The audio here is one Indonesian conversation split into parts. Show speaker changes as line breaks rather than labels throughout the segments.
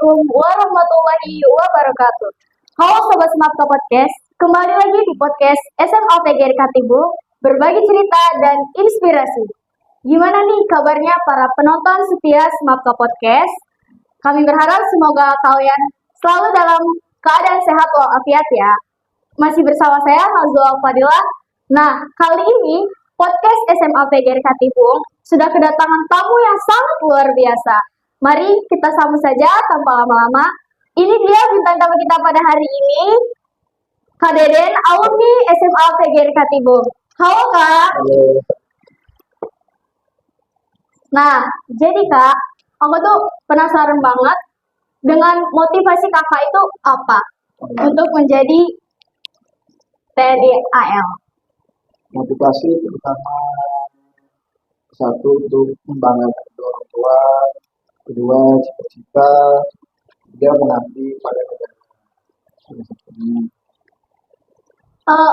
Assalamualaikum warahmatullahi wabarakatuh. Halo Sobat Smapta Podcast, kembali lagi di podcast SMA PGRI Katibung, berbagi cerita dan inspirasi. Gimana nih kabarnya para penonton setia Smapta Podcast? Kami berharap semoga kalian selalu dalam keadaan sehat walafiat ya. Masih bersama saya Nazwa Fadila. Nah, kali ini podcast SMA PGRI Katibung sudah kedatangan tamu yang sangat luar biasa. Mari kita sambut saja tanpa lama-lama. Ini dia bintang tamu kita pada hari ini, Kak Deden, alumni SMA PGRI Katibung. Halo Kak. Nah, jadi Kak, aku tuh penasaran banget dengan motivasi kakak itu apa untuk menjadi TNI AL.
Motivasi pertama satu untuk membanggakan orang tua, kedua cita-cita, ketiga mengabdi pada negara.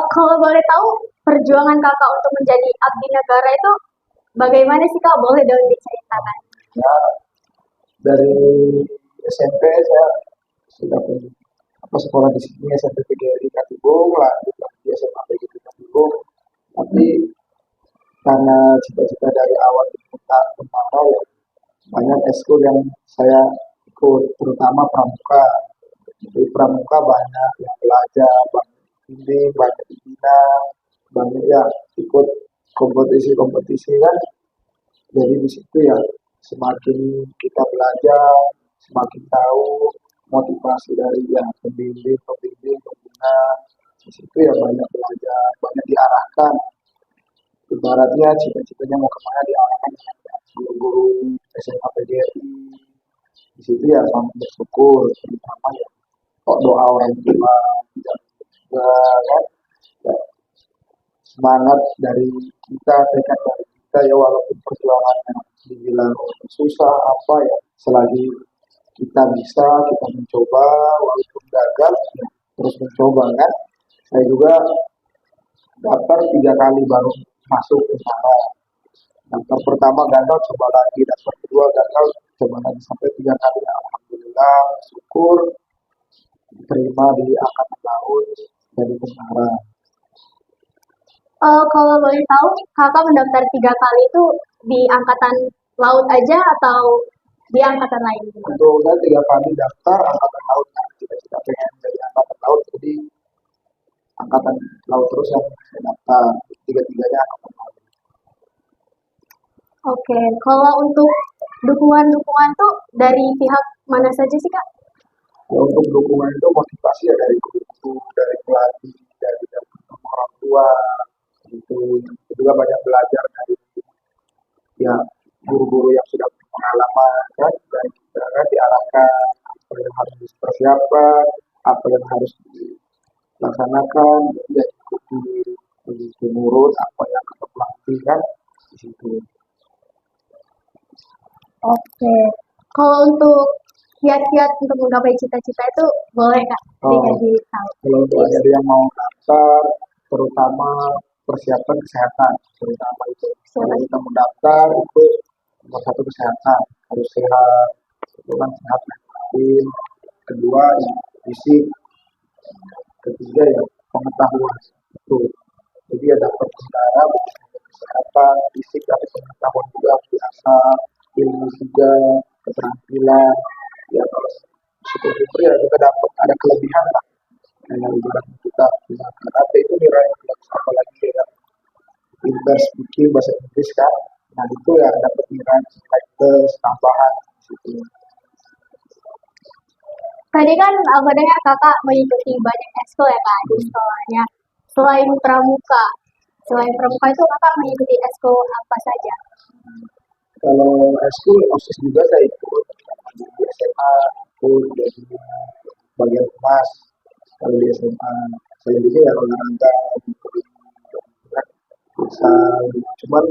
Kalau boleh tahu perjuangan kakak untuk menjadi abdi negara itu bagaimana sih Kak? Boleh dong diceritakan?
Ya, dari SMP saya sudah sekolah di sini SMP PGRI Katibung, lanjut di SMA PGRI Katibung. Tapi karena cita-cita dari awal di pertama ya banyak eskul yang saya ikut, terutama pramuka. Di pramuka banyak yang belajar, banyak bimbing, banyak dibina, banyak ya ikut kompetisi-kompetisi kan. Jadi di situ ya semakin kita belajar, semakin tahu motivasi dari yang pembimbing, pembina. Di situ ya banyak belajar, banyak diarahkan. Ibaratnya cita-citanya mau kemana diarahkan guru-guru SMA PGRI. Di situ ya sangat bersyukur, terutama ya kok doa orang tua kan ya, semangat dari kita, tekad dari kita ya walaupun perjuangannya dibilang susah apa ya, selagi kita bisa, kita mencoba walaupun gagal ya, terus mencoba kan. Saya juga daftar 3 kali baru masuk ke sana. Daftar pertama gagal, coba lagi, daftar kedua gagal, coba lagi sampai 3 kali. Alhamdulillah, syukur diterima di Angkatan Laut jadi tentara.
Kalau boleh tahu, kakak mendaftar 3 kali itu di angkatan laut aja atau di angkatan lain?
Untuk saya 3 kali daftar Angkatan Laut, cita-cita pengen jadi Angkatan Laut, jadi Angkatan Laut terus yang saya daftar, 3-tiganya Angkatan Laut.
Oke, kalau untuk dukungan tuh dari pihak mana saja sih Kak?
Ya, untuk dukungan itu motivasi ya dari guru, dari pelatih, dari orang tua, itu juga banyak belajar dari ya guru-guru yang sudah berpengalaman kan, dan kita kan diarahkan apa yang harus dipersiapkan, apa yang harus dilaksanakan, ya ikuti nurut apa yang kita pelatih kan di situ.
Oke, kalau untuk kiat-kiat untuk menggapai cita-cita itu boleh Kak dikasih tahu?
Kalau untuk ada yang mau daftar, terutama persiapan kesehatan, terutama itu. Kalau kita mendaftar itu nomor satu kesehatan, harus sehat, itu kan sehat lain. Kedua ya fisik, ketiga ya pengetahuan itu. Jadi ya dapat tentara, kesehatan, fisik, tapi pengetahuan juga biasa, ilmu juga, keterampilan. Ya kalau syukur-syukur ya kita dapat ada kelebihan lah. Kayak ibarat kita bisa karate itu nilai apalagi ya pinter speaking bahasa Inggris kan. Nah itu ya dapat nilai plus tambahan situ.
Tadi kan aku dengar kakak mengikuti banyak ekskul ya Kak di sekolahnya. Selain pramuka itu kakak mengikuti ekskul apa saja?
Kalau ekskul OSIS juga saya ikut di SMA ikut jadi bagian emas. Kalau di SMA selanjutnya ya olahraga futsal. Cuman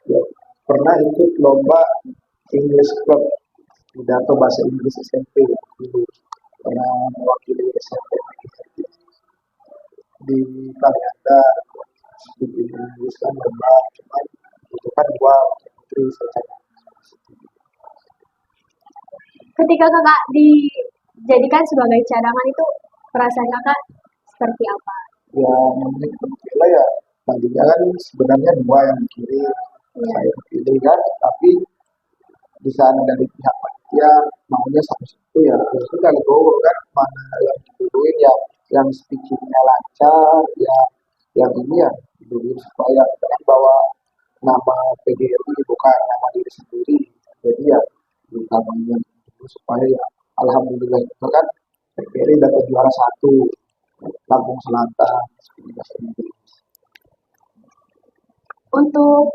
ya, pernah ikut lomba English Club pidato bahasa Inggris SMP dulu, pernah mewakili SMP di Kalianda di Inggris kan lomba, cuman itu kan dua putri saja.
ketika kakak dijadikan sebagai cadangan itu perasaan kakak seperti apa?
Ya namanya Bella ya tadinya kan sebenarnya dua yang dikirim,
Iya.
saya kepilih kan, tapi di sana dari pihak panitia maunya satu-satu ya sudah legowo kan, mana yang diduluin yang speakingnya lancar ya, yang ini ya diduluin supaya jangan bawa nama PGRI bukan nama diri sendiri, jadi ya utamanya dulu supaya ya alhamdulillah itu kan PGRI dapat juara satu Lampung Selatan speaking bahasa Inggris.
Untuk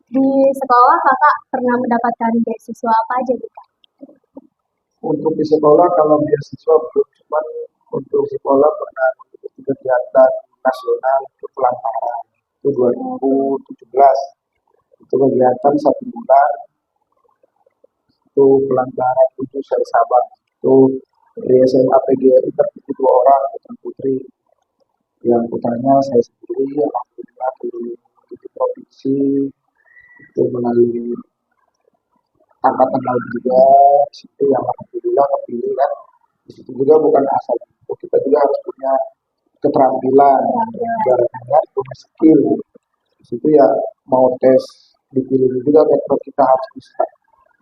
di sekolah kakak pernah mendapatkan beasiswa apa aja gitu? Kak?
Untuk di sekolah kalau beasiswa belum, cuman untuk sekolah pernah mengikuti kegiatan nasional untuk pelantara itu 2017, itu kegiatan 1 bulan, itu pelantara 7 seri Sabang, itu dari SMA PGRI terpilih 2 orang putra putri, yang putranya saya sendiri alhamdulillah di provinsi itu melalui angkatan laut juga, di situ yang alhamdulillah kepilih kan, di situ juga bukan asal itu, kita juga harus punya keterampilan, ibaratnya punya skill, di situ ya mau tes dipilih juga kan, kita harus bisa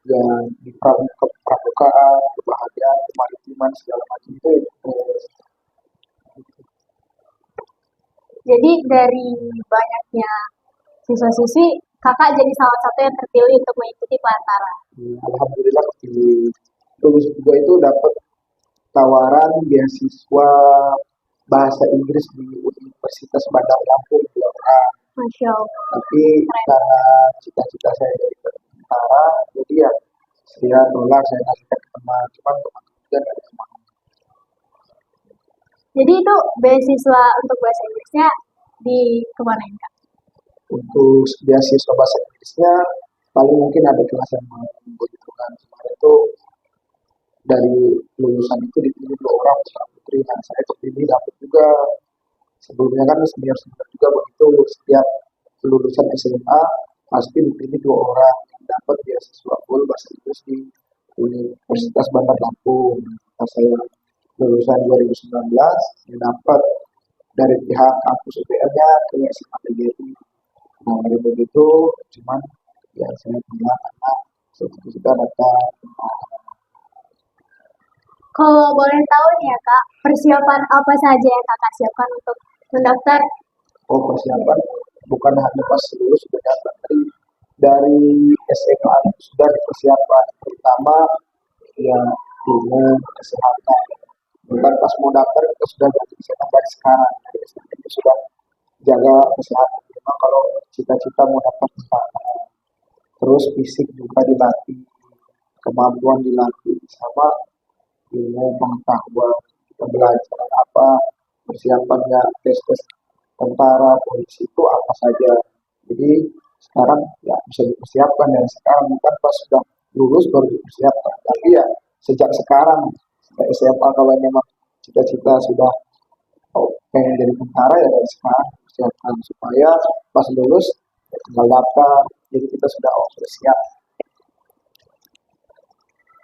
ya di pramukaan, kebahagiaan, kemaritiman segala macam itu ya,
Jadi dari banyaknya siswa-siswi, kakak jadi salah satu yang terpilih untuk mengikuti pelantara.
alhamdulillah kepilih. Terus juga itu dapat tawaran beasiswa bahasa Inggris di Universitas Bandar Lampung 2 orang.
Masya Allah.
Tapi karena cita-cita saya dari tentara, jadi ya saya tolak, saya kasihkan ke teman, cuman teman juga nggak ada yang mau.
Jadi itu beasiswa untuk bahasa Inggrisnya di kemana ya, Kak?
Untuk beasiswa bahasa Inggrisnya paling mungkin ada kelas yang mau begitu kan. Kemarin itu dari lulusan itu dipilih 2 orang putra putri, nah saya terpilih dapat juga. Sebelumnya kan senior senior juga begitu, setiap lulusan SMA pasti dipilih 2 orang yang dapat beasiswa full bahasa Inggris di Universitas Bandar Lampung. Nah, saya lulusan 2019 yang dapat dari pihak kampus UPR-nya ke SMA PGRI. Nah, dari begitu cuman ya saya bilang karena cita-cita dapat.
Kalau boleh tahu nih ya Kak, persiapan apa saja yang Kakak siapkan untuk mendaftar?
Oh, persiapan bukan hanya pas lulus sudah dapat, dari SMA itu sudah dipersiapkan, terutama ya ilmu kesehatan. Bukan pas mau daftar kita sudah jadi kesehatan dari sekarang, dari SMA itu sudah jaga kesehatan. Memang kalau cita-cita mau daftar kesehatan, terus fisik juga dilatih, kemampuan dilatih, sama ilmu pengetahuan, kita belajar apa persiapannya, tes-tes tentara, polisi itu apa saja. Jadi sekarang ya bisa dipersiapkan dari sekarang, bukan pas sudah lulus baru dipersiapkan. Tapi ya sejak sekarang, sejak SMA kalau memang cita-cita sudah pengen jadi tentara ya dari sekarang persiapkan supaya pas lulus ya tinggal daftar. Jadi kita sudah siap.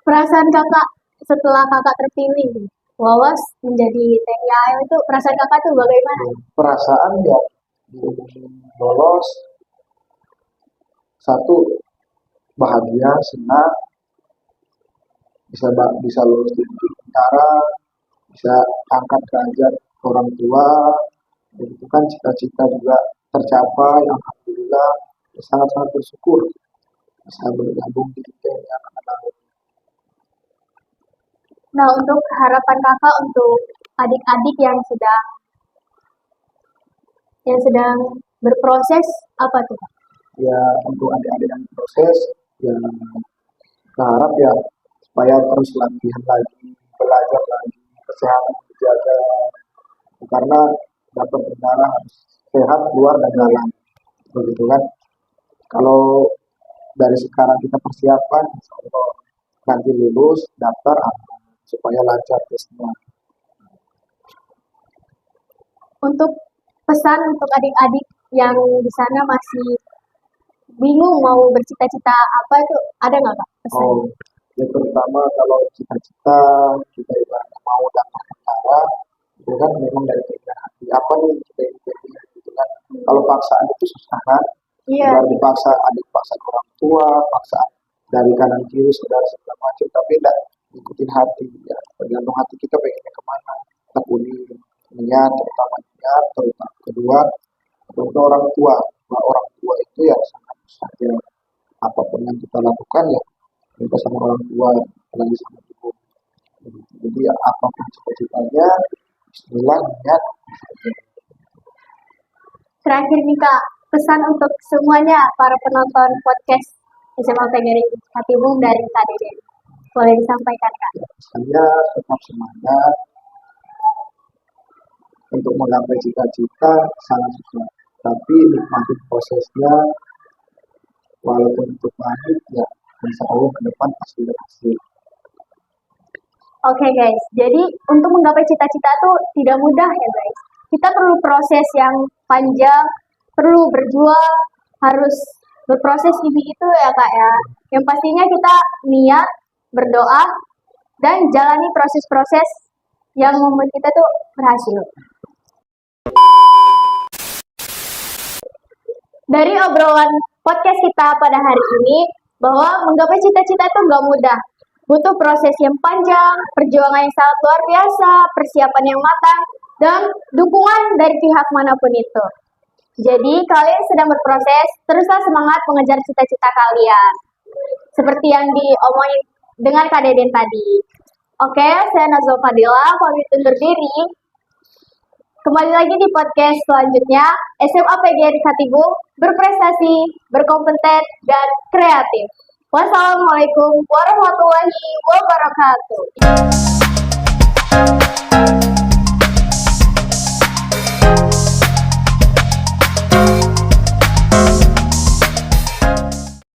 Perasaan Kakak setelah Kakak terpilih lolos menjadi TNI AL itu perasaan Kakak tuh bagaimana?
Perasaan ya lolos, satu bahagia, senang, bisa bisa lulus di tentara, bisa angkat derajat orang tua, dan itu kan cita-cita juga tercapai, alhamdulillah, sangat-sangat bersyukur bisa bergabung di TNI Angkatan Laut.
Nah, untuk harapan Kakak untuk adik-adik yang sedang berproses apa tuh, Kak?
Ya untuk adik-adik yang proses, ya berharap ya supaya terus latihan lagi, belajar lagi, kesehatan dijaga, karena dapat tentara harus sehat luar dan dalam, begitu kan. Kalau dari sekarang kita persiapan, insya Allah nanti lulus daftar supaya lancar tesnya.
Untuk pesan untuk adik-adik yang di sana masih bingung mau bercita-cita apa itu ada nggak Kak pesan?
Oh, Ya terutama kalau cita-cita kita ibaratnya mau dapat perkara, itu kan memang dari keinginan hati. Apa nih yang kita ingin gitu kan? Kalau paksaan itu susah kan?
Iya.
Ibarat dipaksa, ada paksaan orang tua, paksaan dari kanan kiri saudara segala macam, tapi tidak ikutin hati. Ya, tergantung hati kita pengennya kemana. Tekuni niat, terutama niat, terutama kedua, untuk orang tua. Nah, orang tua itu ya sangat saja apapun yang kita lakukan ya minta sama orang tua, apalagi sama ibu. Jadi ya, apapun cita-citanya, Bismillah niat.
Terakhir nih Kak, pesan untuk semuanya para penonton podcast SMA PGRI Katibung dari Kak Deden. Boleh disampaikan Kak?
Saya tetap semangat untuk menggapai cita-cita sangat susah. Tapi nikmati prosesnya, walaupun itu pahit ya, insya Allah ke depan pasti berhasil.
Oke guys, jadi untuk menggapai cita-cita tuh tidak mudah ya guys. Kita perlu proses yang panjang, perlu berjuang, harus berproses ini itu ya Kak ya. Yang pastinya kita niat, berdoa, dan jalani proses-proses yang membuat kita tuh berhasil. Dari obrolan podcast kita pada hari ini, bahwa menggapai cita-cita itu nggak mudah. Butuh proses yang panjang, perjuangan yang sangat luar biasa, persiapan yang matang, dan dukungan dari pihak manapun itu. Jadi, kalian sedang berproses, teruslah semangat mengejar cita-cita kalian. Seperti yang diomongin dengan Kak Deden tadi. Oke, saya Nazwa Fadila, pamit undur diri. Kembali lagi di podcast selanjutnya, SMA PGRI Katibung, berprestasi, berkompeten, dan kreatif. Wassalamualaikum warahmatullahi wabarakatuh.